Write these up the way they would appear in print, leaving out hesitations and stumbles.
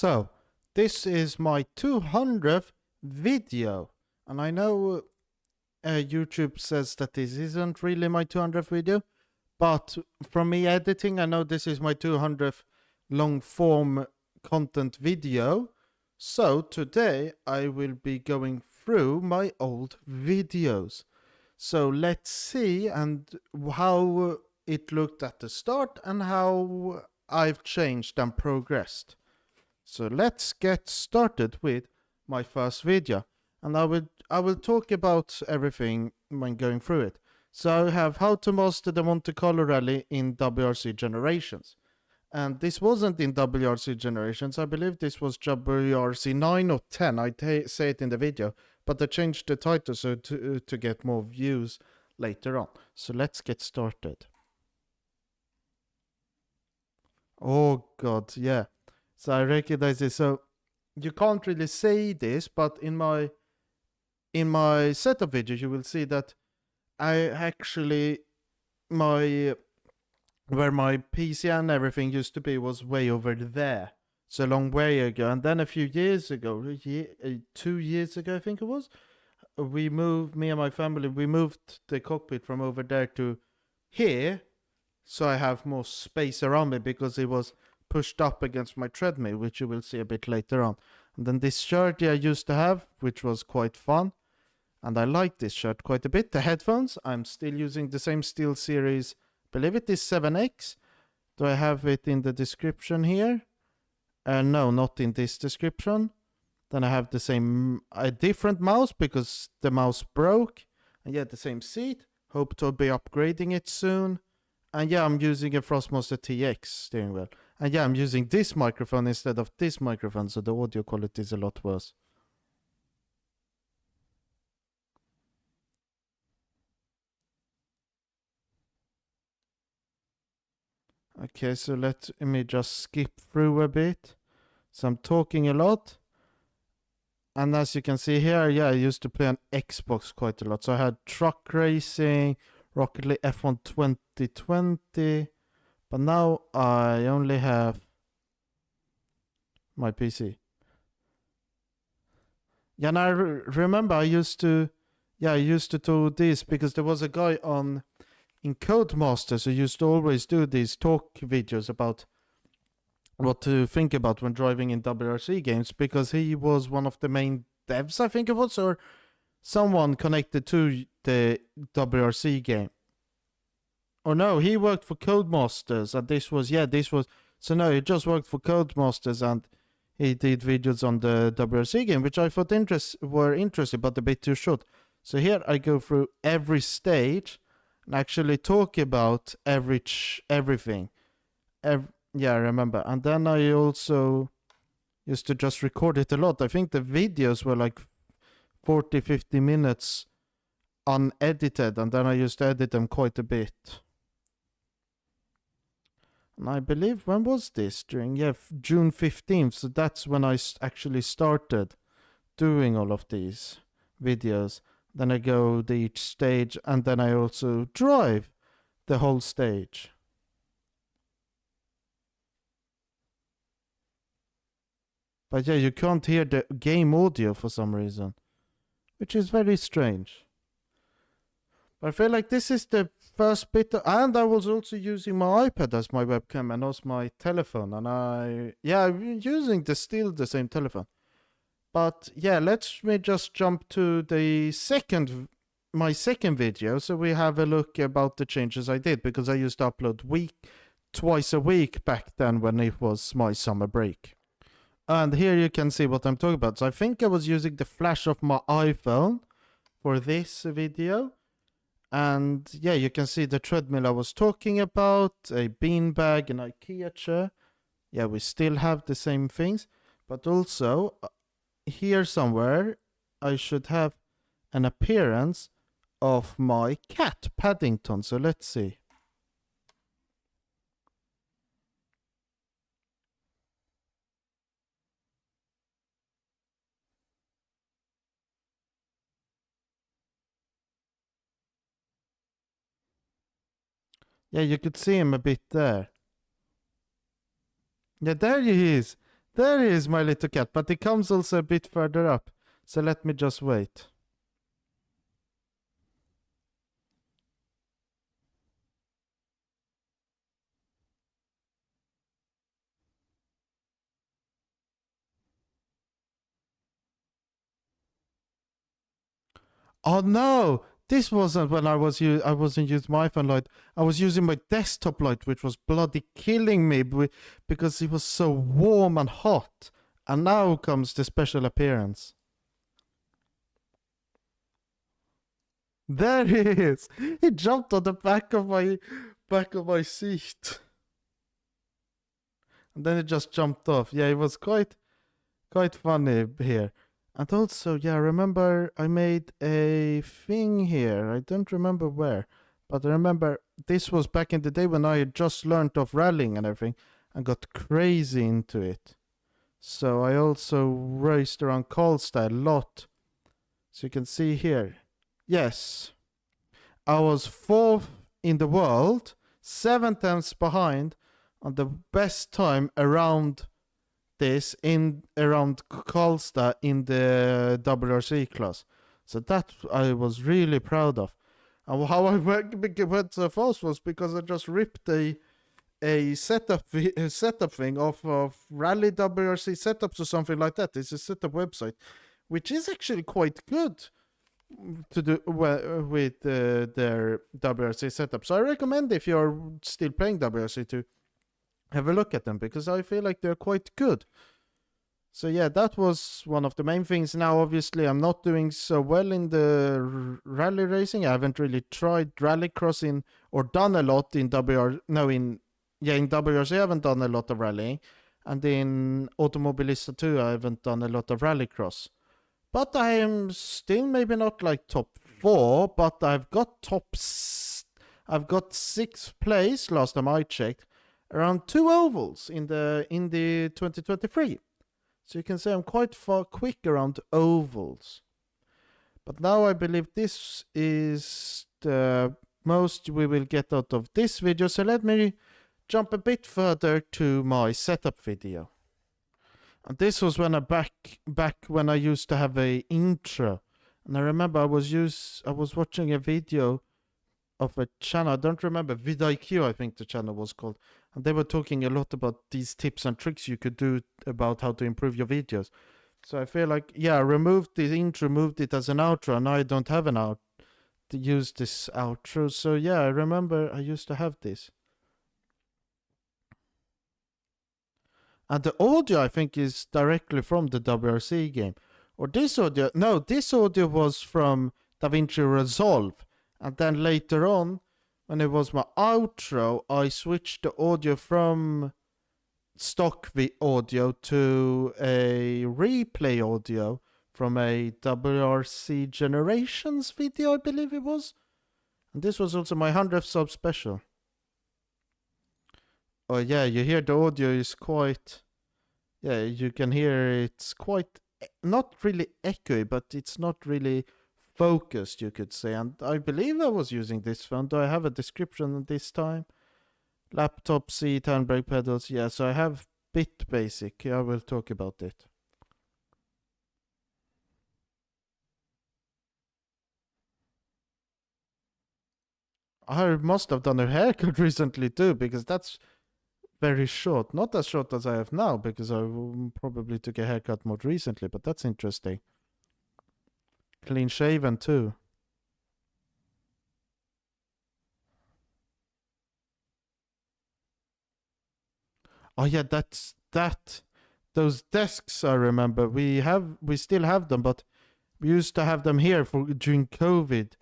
So, this is my 200th video, and I know YouTube says that this isn't really my 200th video, but from me editing, I know this is my 200th long form content video. So today I will be going through my old videos. So let's see and how it looked at the start and how I've changed and progressed. So let's get started with my first video, and I will talk about everything when going through it. So I have how to master the Monte Carlo Rally in WRC Generations. And this wasn't in WRC Generations, I believe this was WRC 9 or 10, I say it in the video, but I changed the title so to get more views later on. So let's get started. Oh god, yeah. So I recognize this. So you can't really say this, but in my setup video you will see that I actually where my PC and everything used to be was way over there. So a long way ago. And then a few years ago, 2 years ago I think it was, me and my family, we moved the cockpit from over there to here. So I have more space around me because it was pushed up against my treadmill, which you will see a bit later on. And then this shirt I used to have, which was quite fun. And I like this shirt quite a bit. The headphones, I'm still using the same SteelSeries, believe it is 7X. Do I have it in the description here? No, not in this description. Then I have the same, a different mouse because the mouse broke. And yeah, the same seat. Hope to be upgrading it soon. And yeah, I'm using a Thrustmaster TX steering wheel. And yeah, I'm using this microphone instead of this microphone, so the audio quality is a lot worse. Okay, so let me just skip through a bit. So I'm talking a lot. And as you can see here, yeah, I used to play on Xbox quite a lot. So I had truck racing, Rocket League F1 2020. But now I only have my PC. Yeah, and I remember I used to do this because there was a guy in CodeMasters who used to always do these talk videos about what to think about when driving in WRC games, because he was one of the main devs, I think it was, or someone connected to the WRC game. Or no, he worked for Codemasters, and this was, so no, he just worked for Codemasters, and he did videos on the WRC game, which I thought were interesting, but a bit too short. So here I go through every stage, and actually talk about everything. Yeah, I remember. And then I also used to just record it a lot. I think the videos were like 40-50 minutes unedited, and then I used to edit them quite a bit. And I believe, when was this? During, yeah, June 15th. So that's when I actually started doing all of these videos. Then I go to each stage, and then I also drive the whole stage. But yeah, you can't hear the game audio for some reason, which is very strange. But I feel like this is the first bit, and I was also using my iPad as my webcam and also my telephone, and I'm using still the same telephone. But yeah, let me just jump to my second video, so we have a look about the changes I did, because I used to upload twice a week back then when it was my summer break. And here you can see what I'm talking about. So I think I was using the flash of my iPhone for this video. And yeah, you can see the treadmill I was talking about, a beanbag, an IKEA chair. Yeah, we still have the same things. But also, here somewhere, I should have an appearance of my cat, Paddington. So let's see. Yeah, you could see him a bit there. Yeah, there he is. There is my little cat, but it comes also a bit further up. So let me just wait. Oh no! This wasn't when I wasn't using my iPhone light. I was using my desktop light, which was bloody killing me because it was so warm and hot. And now comes the special appearance. There he is. He jumped on the back of my seat. And then it just jumped off. Yeah, it was quite funny here. And also, yeah, I remember I made a thing here. I don't remember where, but I remember this was back in the day when I had just learned of rallying and everything and got crazy into it. So I also raced around Karlstad a lot. So you can see here. Yes, I was 4th in the world, 7 tenths behind on the best time around this around Karlstad in the WRC class. So that I was really proud of. And how I went so fast was because I just ripped a setup thing off of Rally WRC setups or something like that. It's a setup website, which is actually quite good to do with their WRC setup. So I recommend if you're still playing WRC to have a look at them because I feel like they're quite good. So yeah, that was one of the main things. Now, obviously, I'm not doing so well in the rally racing. I haven't really tried rallycrossing or done a lot in in WRC I haven't done a lot of rallying. And in Automobilista 2, I haven't done a lot of rallycross. But I am still maybe not like top 4, but I've got 6th place last time I checked, around 2 ovals in the 2023. So you can say I'm quite quick around ovals. But now I believe this is the most we will get out of this video. So let me jump a bit further to my setup video. And this was when back when I used to have a intro. And I remember I was watching a video of a channel. I don't remember, vidIQ I think the channel was called. And they were talking a lot about these tips and tricks you could do about how to improve your videos. So I feel like, yeah, I removed the intro, moved it as an outro, and now I don't have an out to use this outro. So yeah, I remember I used to have this. And the audio, I think, is directly from the WRC game. Or this audio, no, this audio was from DaVinci Resolve. And then later on, when it was my outro, I switched the audio from stock audio to a replay audio from a WRC Generations video, I believe it was. And this was also my 100th sub special. Oh yeah, you hear the audio is quite... Yeah, you can hear it's quite... Not really echoey, but it's not really focused, you could say. And I believe I was using this phone. Do I have a description this time? Laptop, seat, handbrake pedals. Yeah, so I have bit basic. I will talk about it. I must have done a haircut recently too, because that's very short. Not as short as I have now, because I probably took a haircut more recently, but that's interesting. Clean shaven too. Oh yeah, that's that. Those desks I remember. We still have them, but we used to have them here during COVID.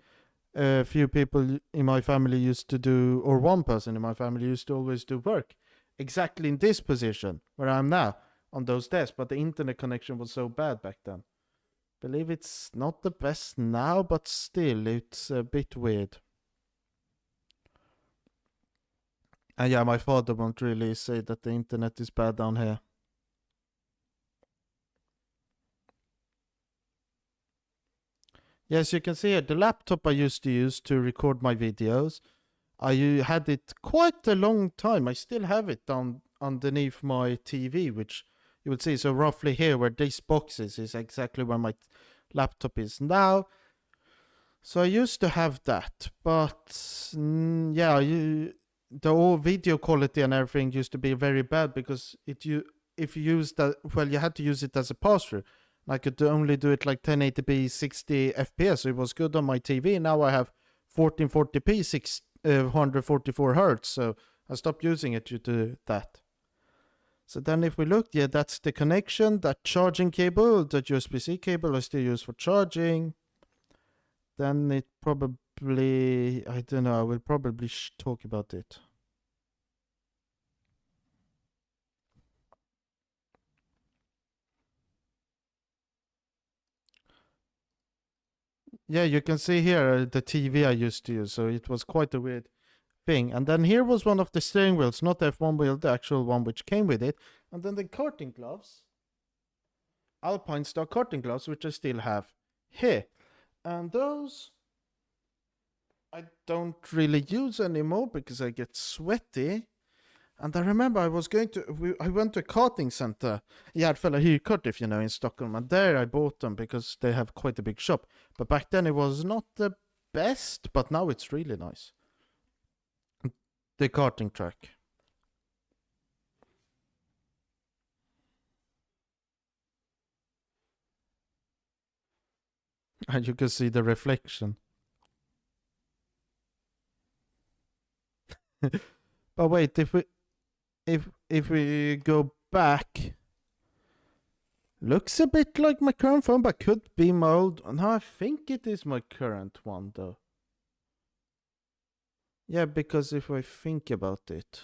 A few people in my family used to do, or one person in my family used to always do work exactly in this position where I'm now on those desks, but the internet connection was so bad back then. Believe it's not the best now, but still it's a bit weird. And yeah, my father won't really say that the internet is bad down here. Yes, you can see here the laptop I used to use to record my videos. I had it quite a long time. I still have it down underneath my TV, which you will see. So roughly here where this box is exactly where my laptop is now. So I used to have that, but yeah, the whole video quality and everything used to be very bad because if you used that, well, you had to use it as a pass-through. I could only do it like 1080p 60 FPS, so it was good on my TV. Now I have 1440p 144 hertz, so I stopped using it due to that. So then if we look, yeah, that's the connection, that charging cable, that USB-C cable I still use for charging. Then it probably, I don't know, I will probably talk about it. Yeah, you can see here the TV I used to use, so it was quite a weird thing. And then here was one of the steering wheels, not the F1 wheel, the actual one which came with it. And then the karting gloves, Alpine Star karting gloves, which I still have here. And those I don't really use anymore because I get sweaty. And I remember I went to a karting center, Järfälla Hyrkort, if you know, in Stockholm. And there I bought them because they have quite a big shop. But back then it was not the best, but now it's really nice. The karting track. And you can see the reflection. But wait, if we go back, looks a bit like my current phone, but could be my old. No, I think it is my current one though. Yeah, because if I think about it.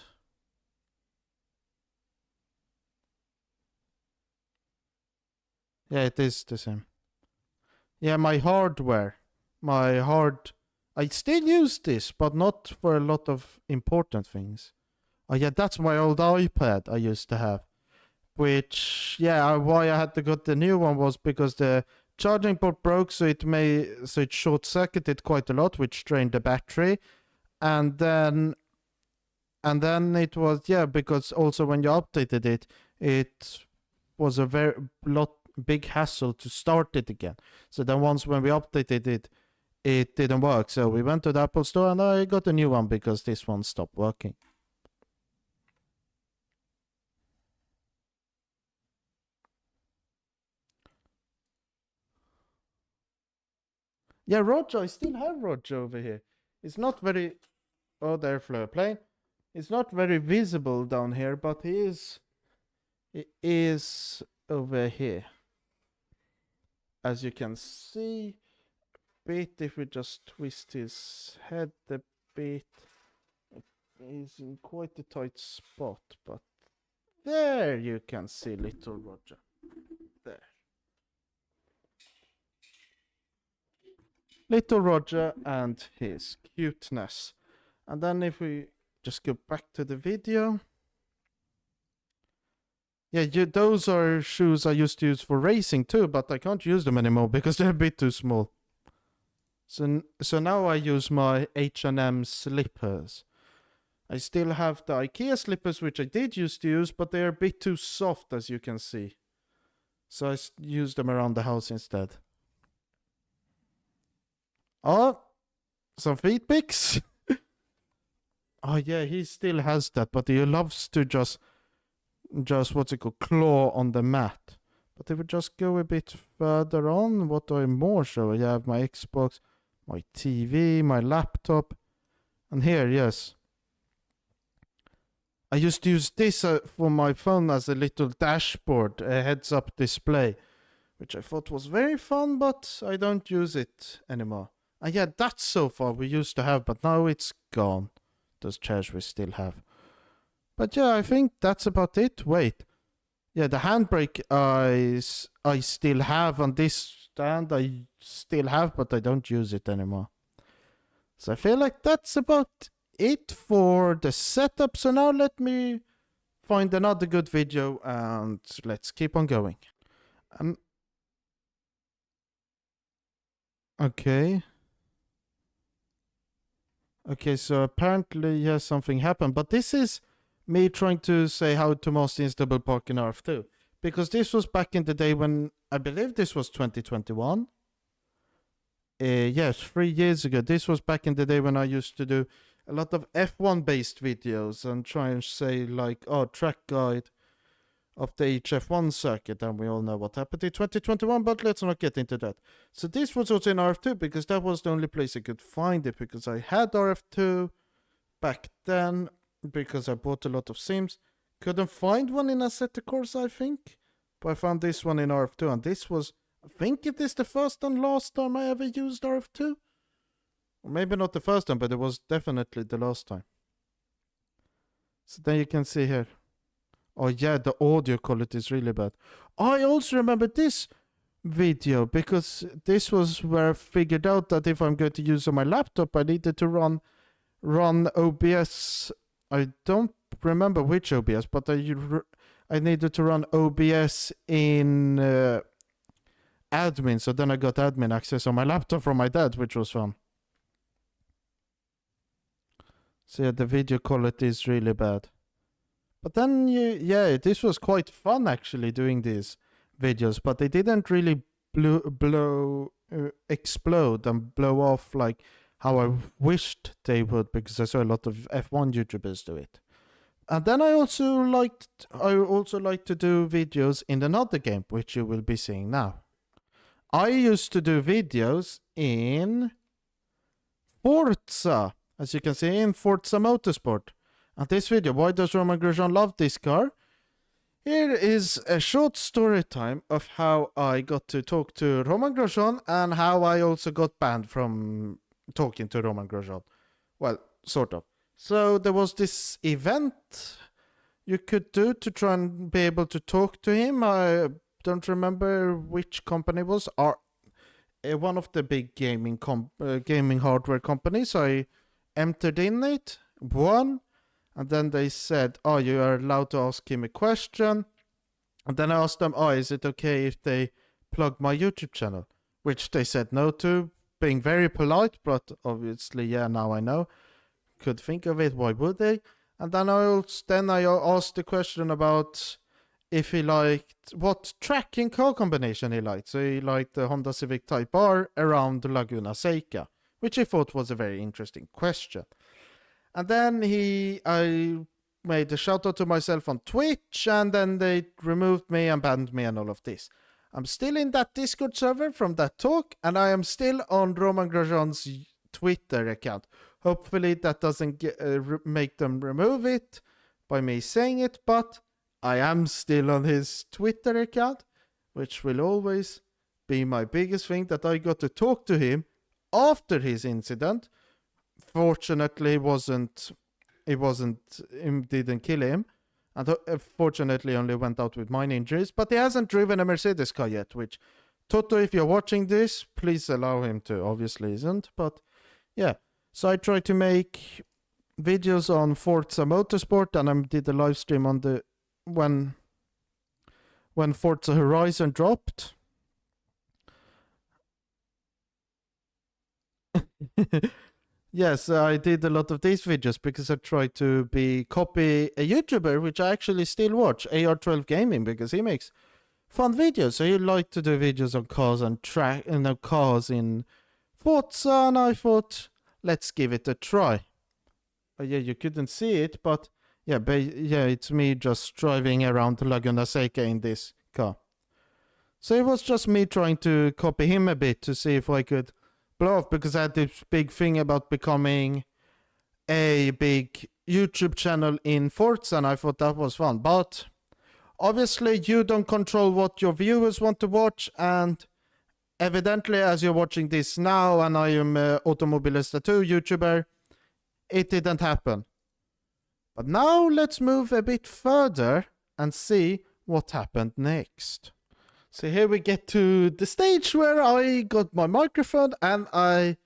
Yeah, it is the same. Yeah, my hardware. I still use this, but not for a lot of important things. Oh yeah, that's my old iPad I used to have. Which, yeah, why I had to get the new one was because the charging port broke, so it short-circuited quite a lot, which drained the battery. And then it was, yeah, because also when you updated it, it was a big hassle to start it again. So then once when we updated it, it didn't work. So we went to the Apple store and I got a new one because this one stopped working. Yeah, Roger, I still have Roger over here. It's not very... Oh, there flew a plane. It's not very visible down here, but he is over here. As you can see, if we just twist his head a bit, he's in quite a tight spot, but there you can see little Roger. There. Little Roger and his cuteness. And then if we just go back to the video. Yeah, those are shoes I used to use for racing too, but I can't use them anymore because they're a bit too small. So now I use my H&M slippers. I still have the IKEA slippers, which I did used to use, but they're a bit too soft, as you can see. So I use them around the house instead. Oh, some feet pics. Oh yeah, he still has that, but he loves to just what's it called, claw on the mat. But if we just go a bit further on, what do I more show? I have my Xbox, my TV, my laptop, and here, yes. I used to use this for my phone as a little dashboard, a heads-up display, which I thought was very fun, but I don't use it anymore. And yeah, that sofa we used to have, but now it's gone. Those chairs we still have. But yeah, I think that's about it. Wait. Yeah, the handbrake I still have, and this stand I still have, but I don't use it anymore. So I feel like that's about it for the setup. So now let me find another good video and let's keep on going. Okay. Okay, so apparently, yeah, something happened. But this is me trying to say how to master instable park in RF2. because this was back in the day when, I believe this was 2021. Yes, 3 years ago. This was back in the day when I used to do a lot of F1 based videos and try and say like, oh, track guide of the HF1 circuit, and we all know what happened in 2021, but let's not get into that. So this was also in RF2 because that was the only place I could find it, because I had RF2 back then because I bought a lot of sims. Couldn't find one in Assetto Corsa, I think, but I found this one in RF2, and this was, I think it is the first and last time I ever used RF2. Or maybe not the first time, but it was definitely the last time. So then you can see here. Oh yeah, the audio quality is really bad. I also remember this video because this was where I figured out that if I'm going to use on my laptop, I needed to run OBS. I don't remember which OBS, but I needed to run OBS in admin. So then I got admin access on my laptop from my dad, which was fun. So yeah, the video quality is really bad. But then, yeah, this was quite fun actually doing these videos, but they didn't really explode and blow off like how I wished they would, because I saw a lot of F1 YouTubers do it. And then I also like to do videos in another game, which you will be seeing now. I used to do videos in Forza, as you can see, in Forza Motorsport. And this video, why does Romain Grosjean love this car? Here is a short story time of how I got to talk to Romain Grosjean and how I also got banned from talking to Romain Grosjean. Well, sort of. So there was this event you could do to try and be able to talk to him. I don't remember which company it was. One of the big gaming hardware companies. I entered in it, won. And then they said, oh, you are allowed to ask him a question. And then I asked them, oh, is it okay if they plug my YouTube channel? Which they said no to, being very polite, but obviously, yeah, now I know. Could think of it, why would they? And then I asked the question about if he liked, what tracking car combination he liked. So he liked the Honda Civic Type R around Laguna Seca, which I thought was a very interesting question. And then I made a shout out to myself on Twitch, and then they removed me and banned me and all of this. I'm still in that Discord server from that talk, and I am still on Romain Grosjean's Twitter account. Hopefully that doesn't make them remove it by me saying it, but I am still on his Twitter account, which will always be my biggest thing, that I got to talk to him after his incident. Fortunately, it didn't kill him, and fortunately only went out with minor injuries, but he hasn't driven a Mercedes car yet, which, Toto, if you're watching this, please allow him to. Obviously isn't, but yeah. So I tried to make videos on Forza Motorsport, and I did a live stream on the when Forza Horizon dropped. Yes, I did a lot of these videos because I tried to copy a YouTuber, which I actually still watch, AR12 Gaming, because he makes fun videos. So he liked to do videos on cars and cars in Forza, and I thought, let's give it a try. Yeah, you couldn't see it, but yeah, it's me just driving around Laguna Seca in this car. So it was just me trying to copy him a bit to see if I could blow off, because I had this big thing about becoming a big YouTube channel in Forza, and I thought that was fun. But obviously you don't control what your viewers want to watch, and evidently, as you're watching this now, and I am Automobilista 2 YouTuber, it didn't happen. But now let's move a bit further and see what happened next. So here we get to the stage where I got my microphone, and I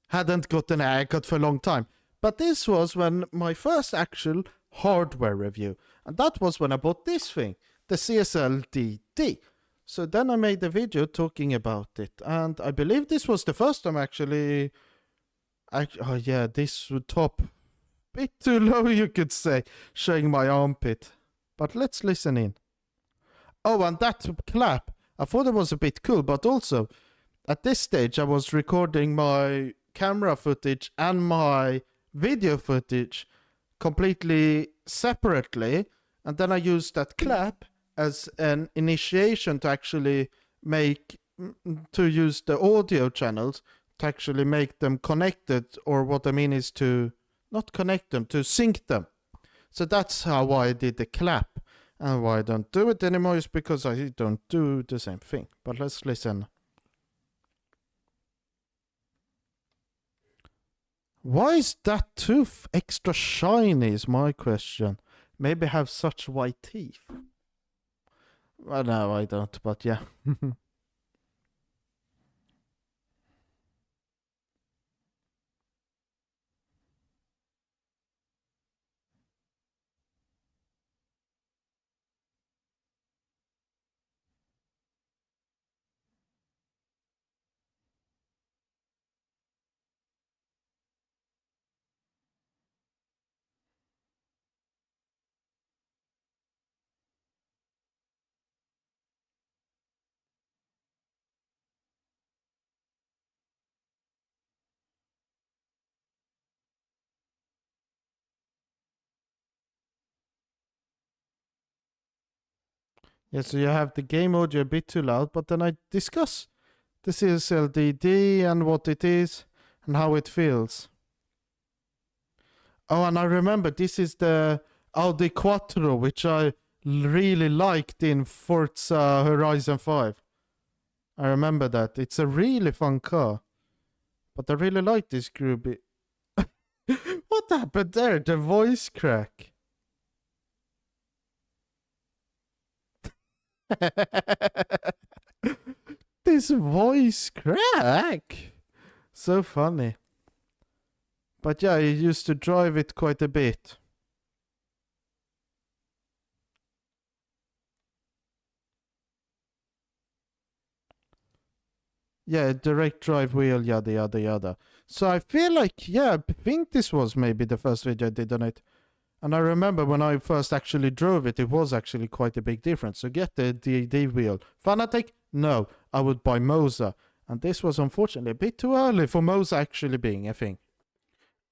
hadn't gotten a haircut for a long time. But this was when my first actual hardware review. And that was when I bought this thing, the CSL DD. So then I made a video talking about it. And I believe this was the first time actually... oh yeah, this top... bit too low, you could say, showing my armpit. But let's listen in. Oh, and that clap, I thought it was a bit cool, but also at this stage I was recording my camera footage and my video footage completely separately, and then I used that clap as an initiation to actually use the audio channels to actually make them connected, or what I mean is to not connect them, to sync them. So that's how I did the clap. And why I don't do it anymore is because I don't do the same thing. But let's listen. Why is that tooth extra shiny is my question. Maybe have such white teeth. Well, no, I don't, but yeah. Yeah, so you have the game audio a bit too loud, but then I discuss the CSL DD and what it is and how it feels. Oh, and I remember this is the Audi Quattro, which I really liked in Forza Horizon 5. I remember that. It's a really fun car. But I really like this groovy. What happened there? The voice crack. This voice crack. So funny. But yeah, I used to drive it quite a bit. Yeah, direct drive wheel, yada yada yada. So I feel like, yeah, I think this was maybe the first video I did on it. And I remember when I first actually drove it, it was actually quite a big difference. So get the DD wheel. Fanatic? No, I would buy Moza. And this was unfortunately a bit too early for Moza actually being a thing.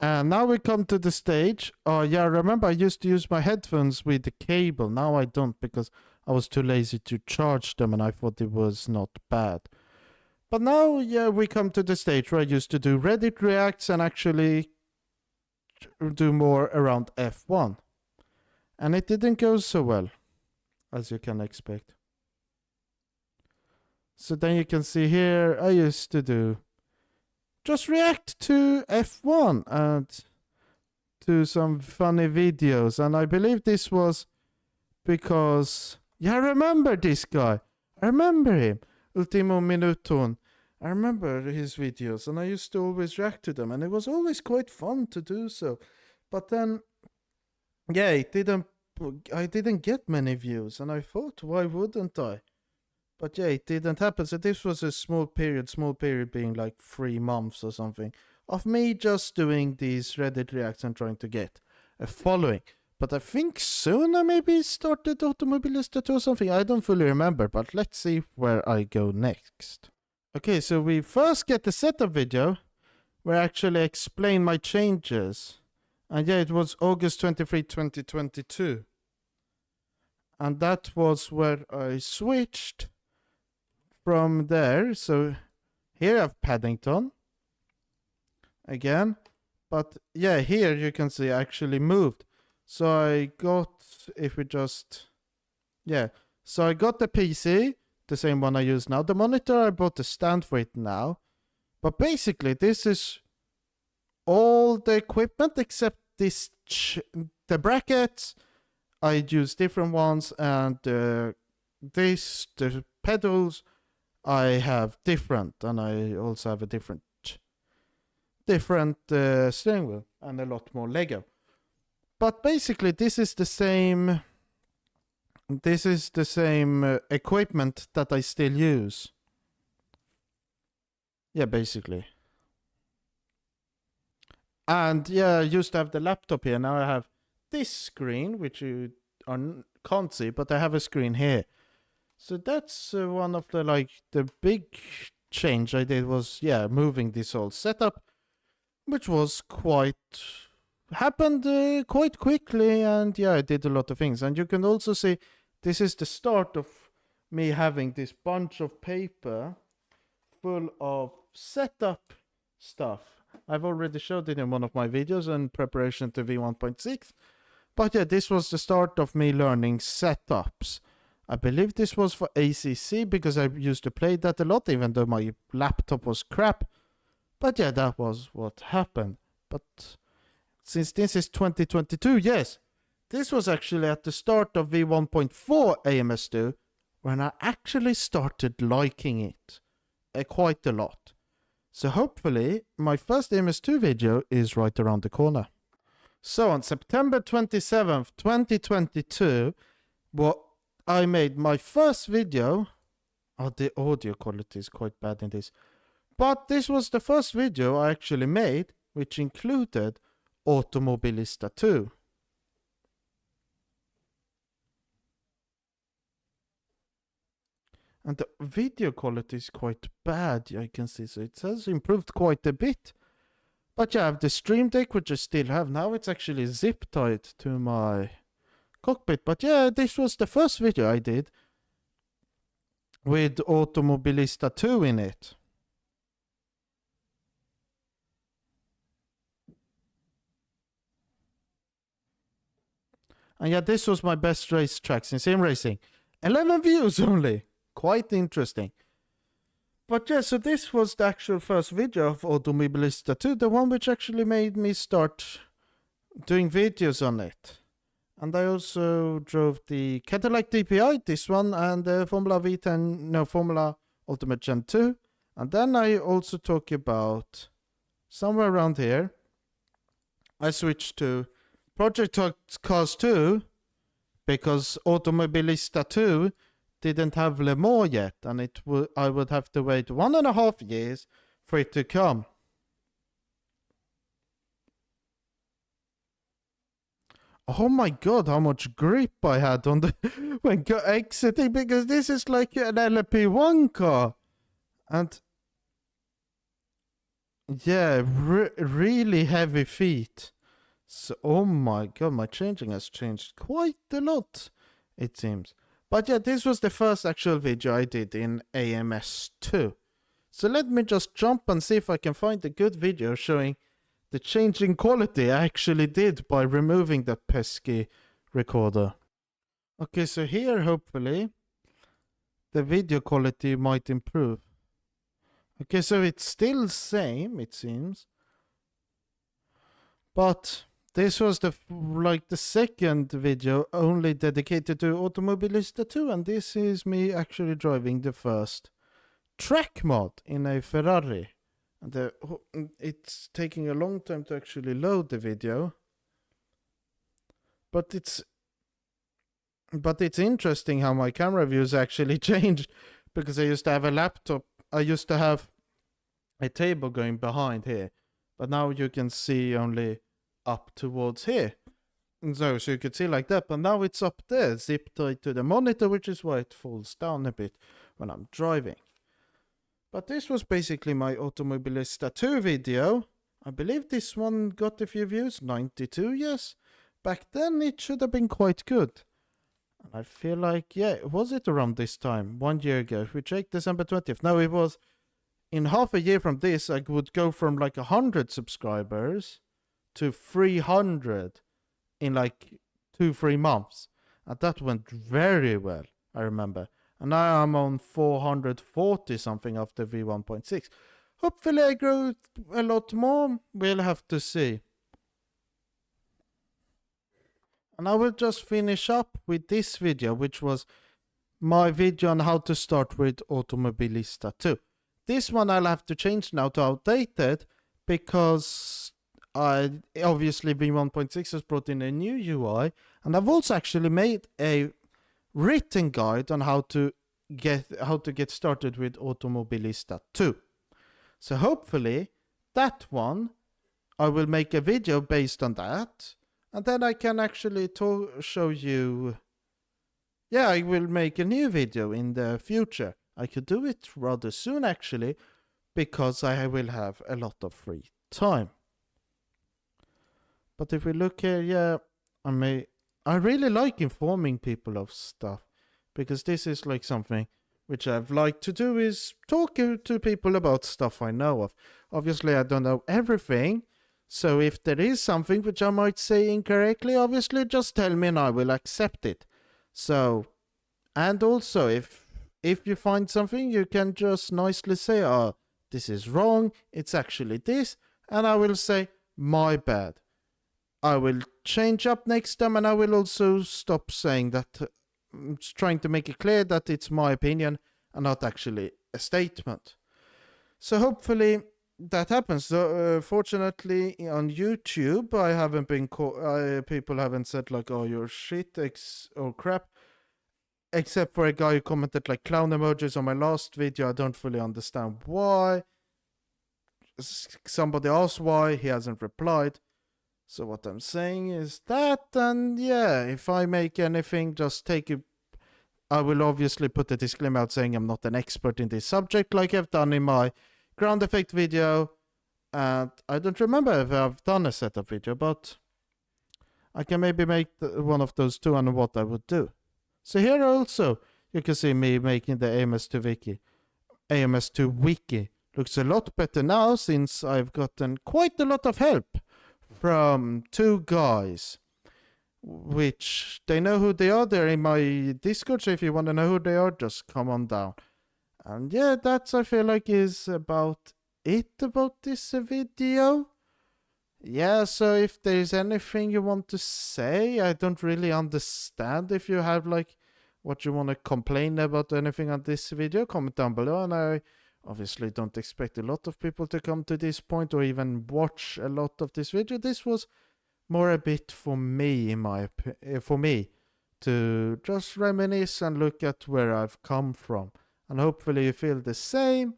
And now we come to the stage. Oh yeah, remember I used to use my headphones with the cable. Now I don't because I was too lazy to charge them and I thought it was not bad. But now, yeah, we come to the stage where I used to do Reddit reacts and actually do more around F1. And it didn't go so well, as you can expect. So then you can see here, I used to do just react to F1 and do some funny videos. And I believe this was because, yeah, I remember this guy. I remember him. Ultimo Minuton. I remember his videos and I used to always react to them and it was always quite fun to do so. But then, yeah, I didn't get many views and I thought, why wouldn't I? But yeah, it didn't happen. So this was a small period being like 3 months or something, of me just doing these Reddit reacts and trying to get a following. But I think soon I maybe started Automobilista or something. I don't fully remember, but let's see where I go next. Okay, so we first get the setup video where I actually explain my changes. And yeah, it was August 23, 2022. And that was where I switched from there. So here I have Paddington again. But yeah, here you can see I actually moved. So I got, if we just, yeah. So I got the PC, the same one I use now. The monitor, I bought the stand for it now. But basically, this is all the equipment except this, the brackets. I use different ones, and the pedals, I have different, and I also have a different steering wheel and a lot more Lego. But basically, this is the same. This is the same equipment that I still use. Yeah, basically. And yeah, I used to have the laptop here. Now I have this screen, which you can't see, but I have a screen here. So that's one of the the big change I did was moving this whole setup, which was happened quite quickly, and I did a lot of things. And you can also see this is the start of me having this bunch of paper full of setup stuff. I've already showed it in one of my videos in preparation to V1.6. But this was the start of me learning setups. I believe this was for ACC because I used to play that a lot, even though my laptop was crap. But that was what happened. But since this is 2022, yes, this was actually at the start of V1.4 AMS2 when I actually started liking it quite a lot. So hopefully my first AMS2 video is right around the corner. So on September 27th, 2022, I made my first video. Oh, the audio quality is quite bad in this. But this was the first video I actually made, which included Automobilista 2. And the video quality is quite bad, I can see. So it has improved quite a bit. But I have the Stream Deck, which I still have. Now it's actually zip tied to my cockpit. But this was the first video I did with Automobilista 2 in it. And this was my best racetracks in sim racing. 11 views only. Quite interesting. But so this was the actual first video of Automobilista 2, the one which actually made me start doing videos on it. And I also drove the Cadillac DPI, this one, and the Formula Ultimate Gen 2. And then I also talk about, somewhere around here, I switched to Project Cars 2, because Automobilista 2 didn't have Le Mans yet, and I would have to wait 1.5 years for it to come. Oh my god, how much grip I had on the when exiting, because this is like an LP1 car. And really heavy feet. So, oh my god, my changing has changed quite a lot, it seems. But this was the first actual video I did in AMS2. So let me just jump and see if I can find a good video showing the changing quality I actually did by removing that pesky recorder. Okay, so here hopefully the video quality might improve. Okay, so it's still same, it seems. But this was the second video only dedicated to Automobilista 2, and this is me actually driving the first track mod in a Ferrari. And it's taking a long time to actually load the video. But it's interesting how my camera views actually changed, because I used to have a laptop. I used to have a table going behind here, but now you can see only up towards here. And so you could see like that, but now it's up there, zip tied to the monitor, which is why it falls down a bit when I'm driving. But this was basically my Automobilista 2 video. I believe this one got a few views, 92, yes. Back then it should have been quite good. And I feel like, was it around this time, 1 year ago? We checked December 20th. No, it was in half a year from this, I would go from like 100 subscribers to 300 in like 2-3 months. And that went very well, I remember. And now I'm on 440 something after V1.6. Hopefully I grow a lot more. We'll have to see. And I will just finish up with this video, which was my video on how to start with Automobilista 2. This one I'll have to change now to outdated, because obviously V1.6 has brought in a new UI, and I've also actually made a written guide on how to get started with Automobilista 2. So hopefully that one I will make a video based on that, and then I can actually show you yeah, I will make a new video in the future. I could do it rather soon actually, because I will have a lot of free time. But if we look here, yeah, I really like informing people of stuff, because this is like something which I've liked to do, is talk to people about stuff I know of. Obviously, I don't know everything, so if there is something which I might say incorrectly, obviously just tell me and I will accept it. So, and also if you find something, you can just nicely say, oh, this is wrong, it's actually this, and I will say, my bad. I will change up next time, and I will also stop saying that, trying to make it clear that it's my opinion and not actually a statement. So hopefully that happens. Fortunately, on YouTube, I haven't been people haven't said like, oh, you're shit or crap, except for a guy who commented like clown emojis on my last video. I don't fully understand why. Somebody asked why, he hasn't replied. So what I'm saying is that, and yeah, if I make anything, just take it. I will obviously put a disclaimer out saying I'm not an expert in this subject, like I've done in my ground effect video. And I don't remember if I've done a setup video, but I can maybe make one of those two on what I would do. So here also, you can see me making the AMS2 wiki. Looks a lot better now, since I've gotten quite a lot of help from two guys, which they know who they are. They're in my Discord, so if you want to know who they are, just come on down. And yeah, that's, I feel like, is about it about this video. Yeah, so if there's anything you want to say, I don't really understand. If you have like what you want to complain about anything on this video, comment down below. And I obviously don't expect a lot of people to come to this point or even watch a lot of this video. This was more a bit for me, for me to just reminisce and look at where I've come from. And hopefully you feel the same.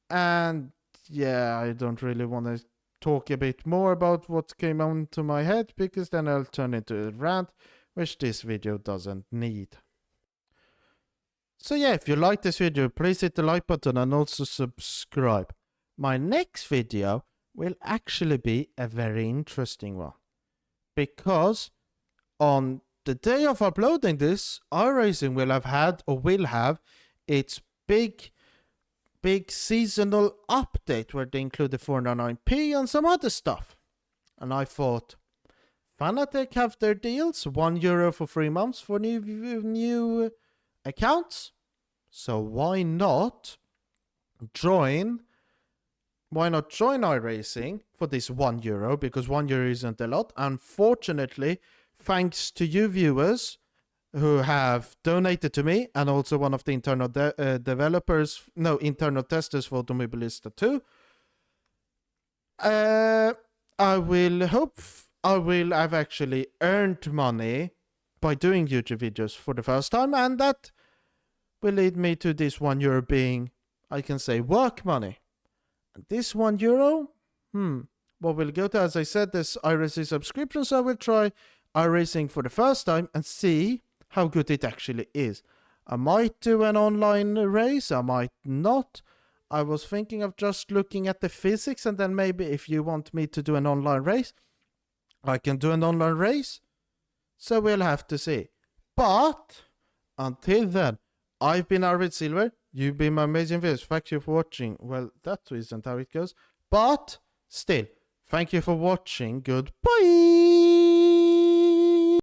And yeah, I don't really want to talk a bit more about what came onto my head, because then I'll turn into a rant, which this video doesn't need. So yeah, if you like this video, please hit the like button and also subscribe. My next video will actually be a very interesting one, because on the day of uploading this, iRacing will have its big seasonal update, where they include the 409p and some other stuff. And I thought, Fanatec have their deals, €1 for 3 months for new accounts. So why not join iRacing for this €1, because €1 isn't a lot. Unfortunately, thanks to you viewers who have donated to me, and also one of the internal internal testers for Automobilista 2, I've actually earned money by doing YouTube videos for the first time, and that will lead me to this €1 being, I can say, work money. And this €1, what will go to, as I said, this iRacing subscription, so I will try iRacing for the first time and see how good it actually is. I might do an online race, I might not. I was thinking of just looking at the physics, and then maybe if you want me to do an online race, I can do an online race. So we'll have to see. But until then, I've been Arvid Silver. You've been my amazing viewers. Thank you for watching. Well, that isn't how it goes. But still, thank you for watching. Goodbye.